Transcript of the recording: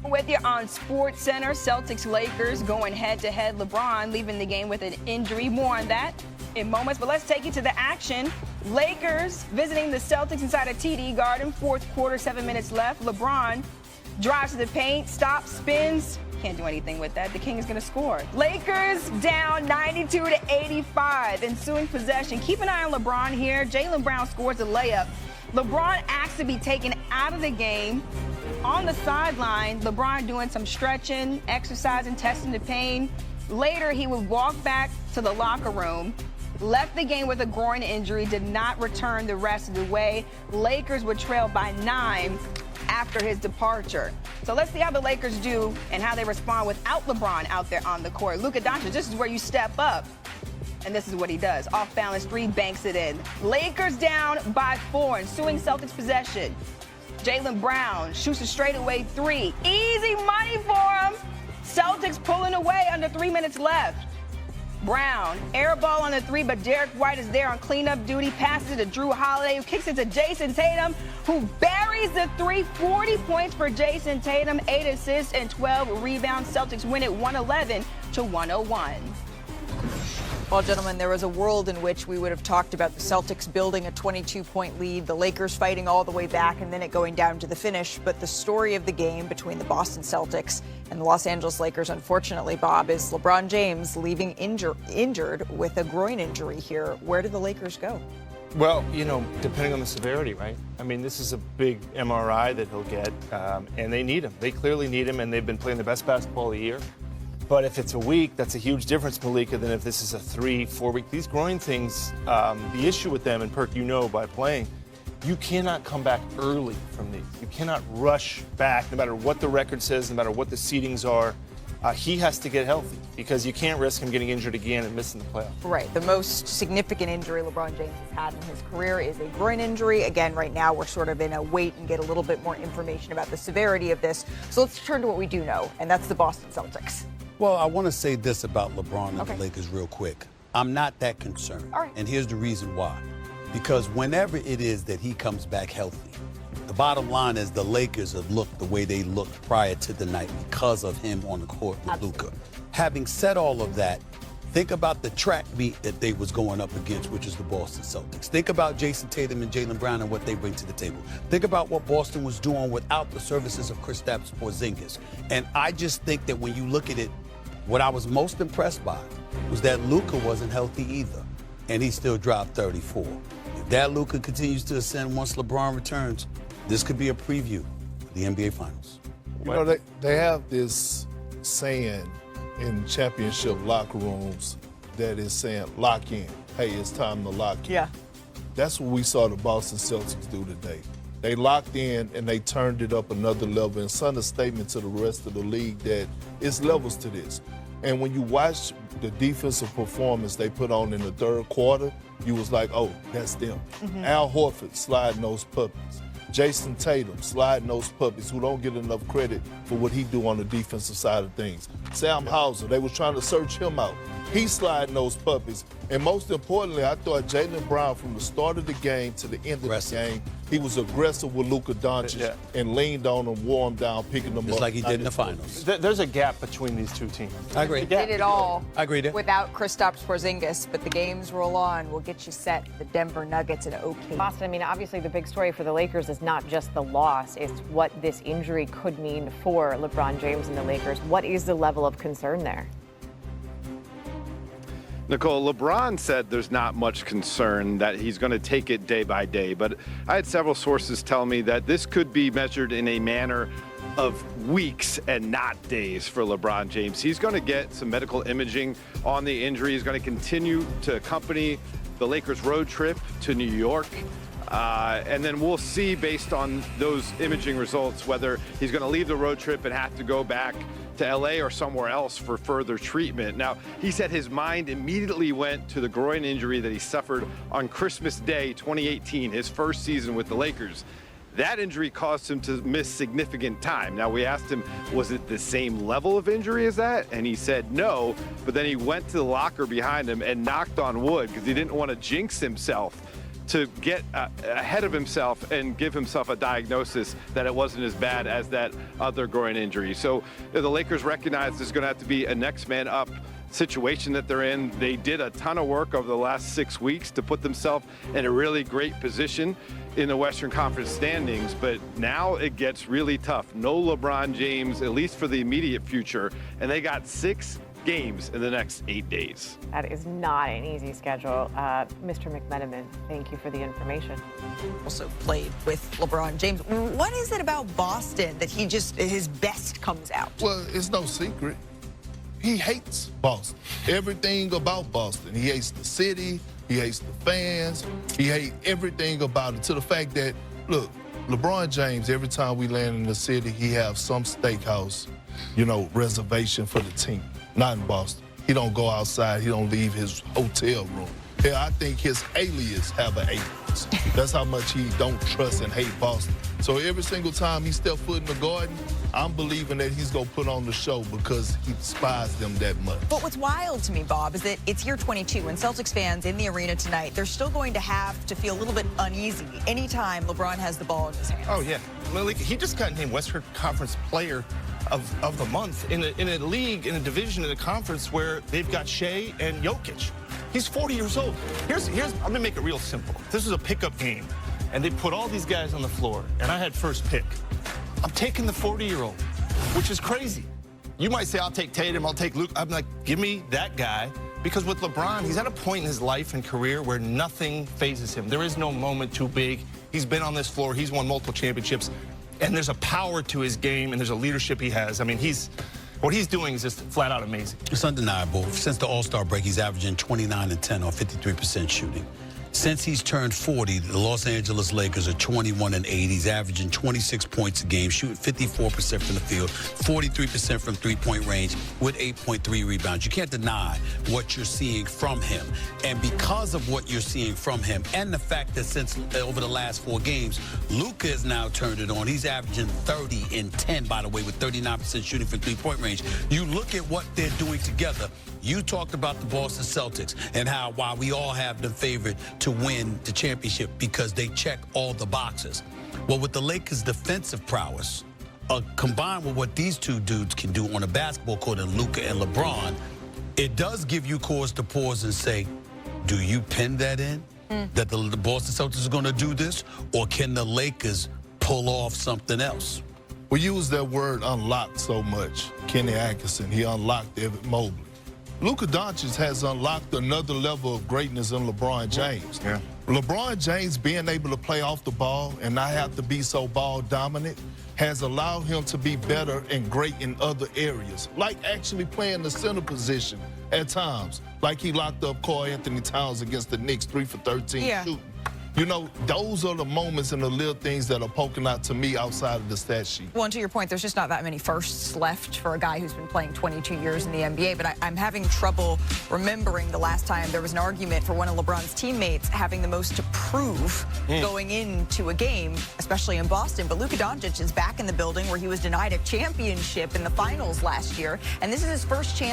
With you on Sportscenter, Celtics Lakers going head-to-head. LeBron leaving the game with an injury. More on that in moments, but let's take you to the action. Lakers visiting the Celtics inside a TD Garden. Fourth quarter, 7 minutes left. LeBron drives to the paint, stops, spins. Can't do anything with that. The King is going to score. Lakers down 92-85. Ensuing possession. Keep an eye on LeBron here. Jaylen Brown scores a layup. LeBron asked to be taken out of the game. On the sideline, LeBron doing some stretching, exercising, testing the pain. Later, he would walk back to the locker room, left the game with a groin injury, did not return the rest of the way. Lakers would trail by 9 after his departure. So let's see how the Lakers do and how they respond without LeBron out there on the court. Luka Doncic, this is where you step up. And this is what he does. Off balance three, banks it in. Lakers down by 4. Ensuing Celtics possession. Jaylen Brown shoots a straightaway 3. Easy money for him. Celtics pulling away under 3 minutes left. Brown, air ball on the 3, but Derek White is there on cleanup duty. Passes it to Drew Holiday, who kicks it to Jason Tatum, who buries the 3. 40 points for Jason Tatum, 8 assists and 12 rebounds. Celtics win it 111-101. Well, gentlemen, there was a world in which we would have talked about the Celtics building a 22-point lead, the Lakers fighting all the way back, and then it going down to the finish. But the story of the game between the Boston Celtics and the Los Angeles Lakers, unfortunately, Bob, is LeBron James leaving injured with a groin injury here. Where do the Lakers go? Well, you know, depending on the severity, right? I mean, this is a big MRI that he'll get, and they need him. They clearly need him, and they've been playing the best basketball of the year. But if it's a week, that's a huge difference, Malika, than if this is a 3-4 week. These groin things, the issue with them, and Perk, you know by playing, you cannot come back early from these. You cannot rush back, no matter what the record says, no matter what the seedings are. He has to get healthy because you can't risk him getting injured again and missing the playoffs. Right. The most significant injury LeBron James has had in his career is a groin injury. Again, right now we're sort of in a wait and get a little bit more information about the severity of this. So let's turn to what we do know, and that's the Boston Celtics. Well, I want to say this about LeBron and the Lakers real quick. I'm not that concerned. All right. And here's the reason why. Because whenever it is that he comes back healthy, the bottom line is the Lakers have looked the way they looked prior to the night because of him on the court with Luka. Having said all of that, think about the track meet that they was going up against, which is the Boston Celtics. Think about Jason Tatum and Jaylen Brown and what they bring to the table. Think about what Boston was doing without the services of Kristaps Porzingis. And I just think that when you look at it, what I was most impressed by was that Luka wasn't healthy either, and he still dropped 34. If that Luka continues to ascend once LeBron returns, this could be a preview of the NBA Finals. You know, they have this saying in championship locker rooms that is saying, lock in. Hey, it's time to lock in. Yeah. That's what we saw the Boston Celtics do today. They locked in and they turned it up another level and sent a statement to the rest of the league that it's levels to this. And when you watch the defensive performance they put on in the third quarter, you was like, oh, that's them. Al Horford sliding those puppies. Jason Tatum sliding those puppies who don't get enough credit for what he do on the defensive side of things. Sam Hauser, they was trying to search him out. He's sliding those puppies. And most importantly, I thought Jaylen Brown from the start of the game to the end of the game, he was aggressive with Luka Doncic and leaned on him, wore him down, picking them up. Just like he did in the finals. There's a gap between these two teams. I agree. Did it all I agree. without Kristaps Porzingis, but the games roll on. We'll get you set. The Denver Nuggets and OK. Boston, I mean, obviously the big story for the Lakers is not just the loss, it's what this injury could mean for LeBron James and the Lakers. What is the level of concern there? Nicole, LeBron said there's not much concern, that he's going to take it day by day. But I had several sources tell me that this could be measured in a manner of weeks and not days for LeBron James. He's going to get some medical imaging on the injury. He's going to continue to accompany the Lakers road trip to New York. And then we'll see, based on those imaging results, whether he's going to leave the road trip and have to go back to LA or somewhere else for further treatment. Now, he said his mind immediately went to the groin injury that he suffered on Christmas Day 2018, his first season with the Lakers. That injury caused him to miss significant time. Now, we asked him, was it the same level of injury as that? And he said no, but then he went to the locker behind him and knocked on wood because he didn't want to jinx himself. to get ahead of himself and give himself a diagnosis that it wasn't as bad as that other groin injury. So the Lakers recognize there's going to have to be a next man up situation that they're in. They did a ton of work over the last 6 weeks to put themselves in a really great position in the Western Conference standings, but now it gets really tough. No LeBron James, at least for the immediate future, and they got 6 games in the next 8 days. That is not an easy schedule. Mr. McMenamin, thank you for the information. Also played with LeBron James. What is it about Boston that his best comes out? Well, it's no secret. He hates Boston. Everything about Boston. He hates the city. He hates the fans. He hates everything about it, to the fact that, look, LeBron James, every time we land in the city, he have some steakhouse, reservation for the team. Not in Boston. He don't go outside. He don't leave his hotel room. Hell, I think his alias have an alias. That's how much he don't trust and hate Boston. So every single time he step foot in the Garden, I'm believing that he's going to put on the show because he despises them that much. But what's wild to me, Bob, is that it's year 22, and Celtics fans in the arena tonight, they're still going to have to feel a little bit uneasy anytime LeBron has the ball in his hands. Oh, yeah. He just got named Western Conference Player of the Month in a league, in a division, in a conference where they've got Shea and Jokic. He's 40 years old. I'm going to make it real simple. This is a pickup game, and they put all these guys on the floor, and I had first pick. I'm taking the 40-year-old, which is crazy. You might say, I'll take Tatum, I'll take Luke. I'm like, give me that guy. Because with LeBron, he's at a point in his life and career where nothing phases him. There is no moment too big. He's been on this floor. He's won multiple championships. And there's a power to his game, and there's a leadership he has. I mean, what he's doing is just flat out amazing. It's undeniable. Since the All-Star break, he's averaging 29 and 10 on 53% shooting. Since he's turned 40, the Los Angeles Lakers are 21 and 8. He's averaging 26 points a game, shooting 54% from the field, 43% from three-point range, with 8.3 rebounds. You can't deny what you're seeing from him. And because of what you're seeing from him, and the fact that since over the last 4 games, Luka has now turned it on. He's averaging 30 and 10, by the way, with 39% shooting from three-point range. You look at what they're doing together. You talked about the Boston Celtics and how why we all have them favored to win the championship because they check all the boxes. Well, with the Lakers' defensive prowess, combined with what these two dudes can do on a basketball court, and Luka and LeBron, it does give you cause to pause and say, do you pin that in? That the Boston Celtics are going to do this? Or can the Lakers pull off something else? We use that word unlocked so much. Kenny Atkinson, he unlocked Evan Mobley. Luka Doncic has unlocked another level of greatness in LeBron James. Yeah. LeBron James being able to play off the ball and not have to be so ball dominant has allowed him to be better and great in other areas, like actually playing the center position at times, like he locked up Karl Anthony Towns against the Knicks, 3 for 13 shooting. Those are the moments and the little things that are poking out to me outside of the stat sheet. Well, and to your point, there's just not that many firsts left for a guy who's been playing 22 years in the NBA, but I'm having trouble remembering the last time there was an argument for one of LeBron's teammates having the most to prove going into a game, especially in Boston. But Luka Doncic is back in the building where he was denied a championship in the finals last year, and this is his first chance